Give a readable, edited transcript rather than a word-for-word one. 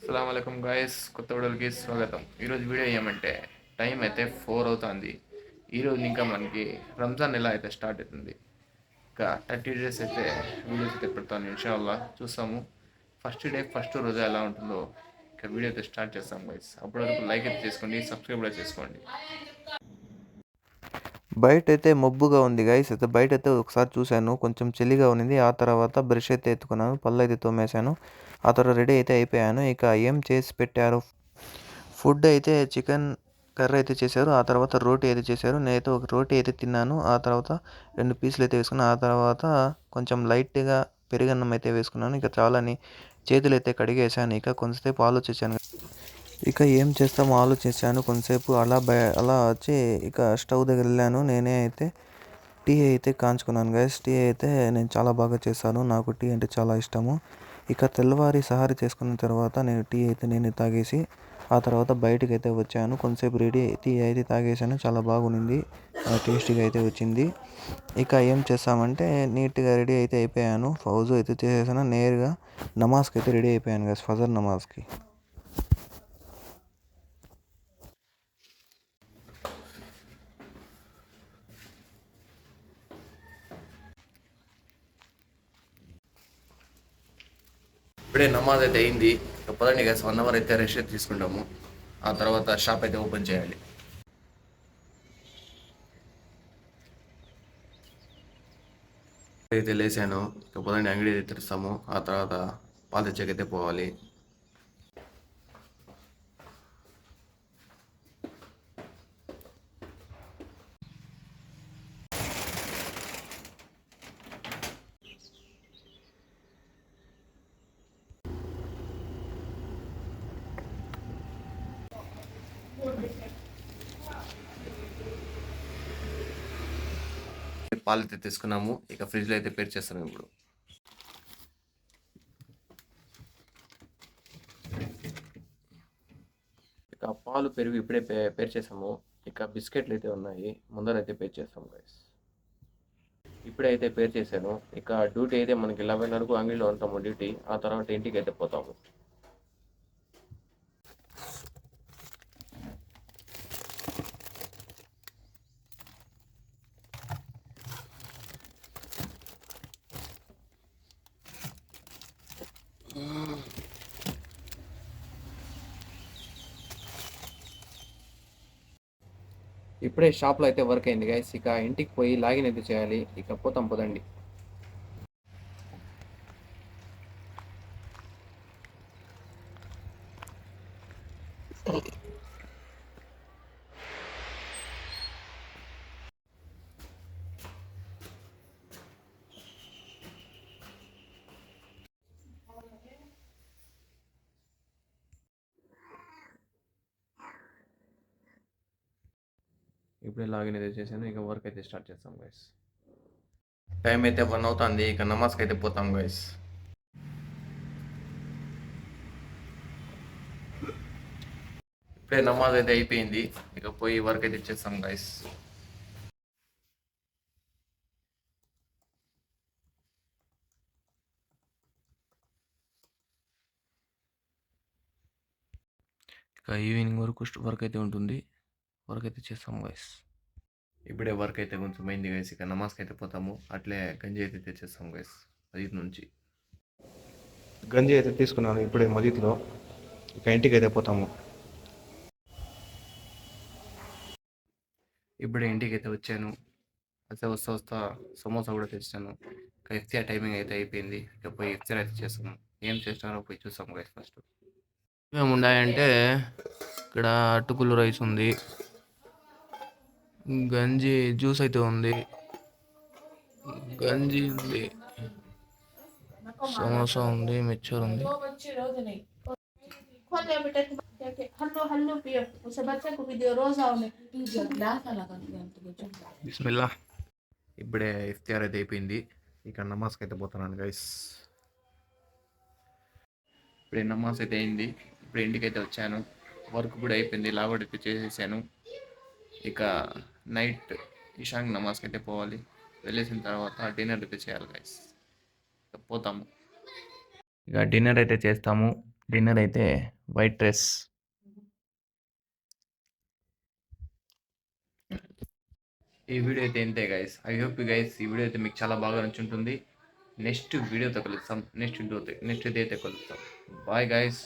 అస్సలాముఅలైకుం guys, కొత్త వీడియోకి స్వాగతం. ఈరోజు వీడియో ఏమంటే టైం అయితే 4 అవుతుంది. ఈరోజు ఇంకా మనకి రంజాన్ నెల అయితే స్టార్ట్ అవుతుంది. ఇంకా 30 డేస్ అయితే వీడియోస్ అయితే పెడతాను, ఇన్షాల్లా చూస్తాము. ఫస్ట్ డే ఫస్ట్ రోజు ఎలా ఉంటుందో ఇంకా వీడియో అయితే స్టార్ట్ చేస్తాం గైస్. అప్పటి వరకు లైక్ అయితే చేసుకోండి, సబ్స్క్రైబ్ కూడా చేసుకోండి. బయట అయితే మబ్బుగా ఉంది గైస్. అయితే బయట అయితే ఒకసారి చూశాను, కొంచెం చలిగా ఉన్నింది. ఆ తర్వాత బ్రష్ అయితే ఎత్తుకున్నాను, పళ్ళు అయితే తోమేశాను. ఆ తర్వాత రెడీ అయితే అయిపోయాను. ఇక ఏం చేసి పెట్టారు ఫుడ్ అయితే చికెన్ కర్రీ అయితే చేశారు. ఆ తర్వాత రోటీ అయితే చేశారు. నేనైతే ఒక రోటీ అయితే తిన్నాను. ఆ తర్వాత 2 పీసులు అయితే వేసుకున్నాను. ఆ తర్వాత కొంచెం లైట్గా పెరుగన్నం అయితే వేసుకున్నాను. ఇక చాలని చేతులు అయితే కడిగేశాను. ఇక కొంతసేపు ఆలోచించాను. ఇక ఏం చేస్తామో ఆలోచించాను కొంతసేపు. అలా వచ్చి ఇక స్టవ్ దగ్గర వెళ్ళాను. నేనే అయితే టీ అయితే కాంచుకున్నాను గైస్. టీ అయితే నేను చాలా బాగా చేశాను. నాకు టీ అంటే చాలా ఇష్టము. ఇక తెల్లవారి సహారీ చేసుకున్న తర్వాత నేను టీ అయితే నేను తాగేసి ఆ తర్వాత బయటకు అయితే వచ్చాను. కొంతసేపు టీ అయితే తాగేసాను. చాలా బాగుంది, టేస్టీగా అయితే వచ్చింది. ఇక ఏం చేస్తామంటే నీట్గా రెడీ అయితే అయిపోయాను. ఫౌజు అయితే చేసేసాను. నేరుగా నమాజ్కి అయితే రెడీ అయిపోయాను గైస్, ఫజర్ నమాజ్కి. ఇప్పుడే నమాజ్ అయితే అయింది. ఇక పదండి గైస్, 1 అవర్ అయితే రెస్ట్ అయితే తీసుకుంటాము. ఆ తర్వాత షాప్ అయితే ఓపెన్ చేయాలి. అయితే లేసాను. ఇక పదండి అంగడి అయితే తెరుస్తాము. ఆ తర్వాత పాలు తెచ్చేకైతే పోవాలి. పాలు అయితే తీసుకున్నాము. ఇక ఫ్రిడ్జ్లో అయితే పేర్ చేస్తాను ఇప్పుడు. ఇక పాలు పెరుగు ఇప్పుడే పేర్ చేసాము. ఇక బిస్కెట్లు అయితే ఉన్నాయి, ముందర అయితే పేర్ చేస్తాము గైస్. ఇప్పుడే అయితే పేర్ చేశాను. ఇక డ్యూటీ అయితే మనకి 11 వరకు అంగడిలో ఉంటాము డ్యూటీ. ఆ తర్వాత ఇంటికి అయితే పోతాము. ఇప్పుడే షాప్లో అయితే వర్క్ అయింది గైస్. ఇక ఇంటికి పోయి లాగిన్ అయితే చేయాలి. ఇక పోతాం పదండి. ఇప్పుడే లాగిన్ అయితే చేశాను. ఇక వర్క్ అయితే స్టార్ట్ చేస్తాం గైస్. టైం అయితే 1 అవుతుంది. ఇక నమాజ్కి అయితే పోతాం గైస్. ఇప్పుడే నమాజ్ అయితే అయిపోయింది. ఇక పోయి వర్క్ అయితే చేస్తాం గైస్. ఇక ఈవినింగ్ వరకు వర్క్ అయితే ఉంటుంది. వర్క్ అయితే చేస్తాం గైస్. ఇప్పుడే వర్క్ అయితే కొంచెం అయింది గైస్. ఇక నమాజ్కి అయితే పోతాము. అట్లే గంజి అయితే తెచ్చేస్తాం గైస్ మజీద్ నుంచి. గంజి అయితే తీసుకున్నాను ఇప్పుడే మజీద్లో. ఇక ఇంటికి అయితే పోతాము. ఇప్పుడే ఇంటికి అయితే వచ్చాను. అయితే వస్తా సమోసా కూడా తెచ్చాను. ఇక ఇఫ్తార్ టైమింగ్ అయితే అయిపోయింది. ఇక పోయి ఇఫ్తార్ అయితే చేస్తాము. ఏం చేస్తారో పోయి చూస్తాం గైస్ ఫస్ట్. ఏమేమి ఉన్నాయంటే ఇక్కడ అటుకులు రైస్ ఉంది, గంజి జ్యూస్ అయితే ఉంది, గంజి ఉంది, సమోసా ఉంది, మిక్చర్ ఉంది. బిస్మిల్లా. ఇప్పుడే ఇఫ్తార్ అయితే అయిపోయింది. ఇక నమాజ్కి అయితే పోతున్నాను గైస్. ఇప్పుడే నమాజ్ అయితే అయింది. ఇప్పుడు ఇంటికి అయితే వచ్చాను. వర్క్ కూడా అయిపోయింది, లాగౌట్ అయితే చేసేసాను. ఇక నైట్ ఇషాంగ్ నమాజ్కి అయితే పోవాలి. వెళ్ళేసిన తర్వాత డిన్నర్ అయితే చేయాలి గైస్. పోతాము. ఇక డిన్నర్ అయితే చేస్తాము. డిన్నర్ అయితే వైట్ రైస్. ఈ వీడియో అయితే ఇంతే గైస్. ఐ హోప్ గైస్ ఈ వీడియో అయితే మీకు చాలా బాగా నచ్చుంటుంది. నెక్స్ట్ వీడియోతో కలుస్తాం. నెక్స్ట్ డే అయితే కలుస్తాం. Bye guys.